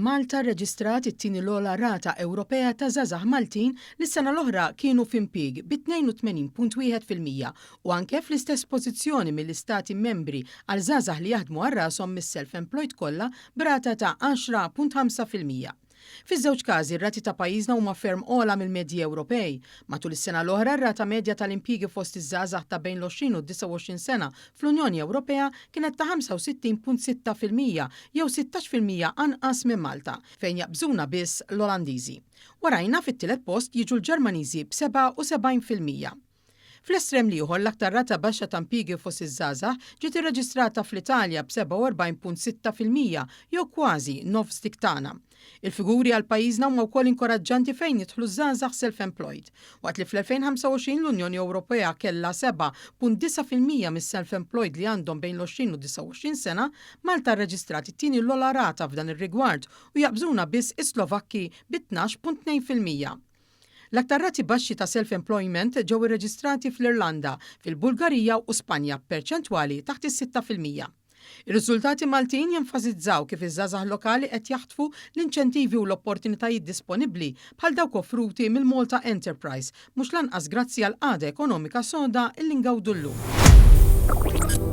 Malta rreġistrat it-tieni l-ogħla rata Ewropea ta' żgħażagħ Maltin li s-sena l-oħra kienu f'impjieg bi 82.1% u anke fl-istess pożizzjoni mill-istati membri għal żgħażagħ li jaħdmu għal rashom mis-self-employed kollha b'rata ta' 10.5%. Fiż-żewġ każi r-rati ta' pajjiżna huma ferm ogħla mill-medji Ewropej. Matul is-sena l-oħra r-rata medja tal-impjiegi fost iż-żgħażagħ ta' bejn l-20 u 29 sena fl-Unjoni Ewropea kienet ta' 65.6% jew 16% anqas minn Malta, fejn jaqbżuna biss l-Olandiżi. Warajna fit-tielet post jiġu l-Ġermaniżi b'77%. Fl-estrem liħor l-aktar rata baxxa ta' impjiegi fost iż-żgħażagħ ġiet irreġistrata fl-Italja b'47.6% jew kważi nofs dik tagħna. Il-figuri għal pajjiżna huma wkoll inkoraġġanti fejn jidħlu żgħażagħ self-employed, waqt li fl-2025 l-Unjoni Ewropea kellha 7.9% mis-self-employed li għandhom bejn l-20 u 29 sena, Malta rreġistrat it-tieni l-ogħla rata f'dan ir-rigward u jaqbżuna biss is-Slovakki b'12.2%. L-aktar rati baxxi ta' self-employment ġew irreġistrati fl-Irlanda, fil-Bulgarija u Spanja b'perċentwali taħt is-6%. Ir-riżultati Maltin jenfasizzaw kif iż-żgħażagħ lokali qed jaħtfu l-inċentivi u l-opportunitajiet disponibbli bħal dawk offruti mill-Malta Enterprise, mhux lanqas grazzi għal qagħda ekonomika soda illi ngawdu llum.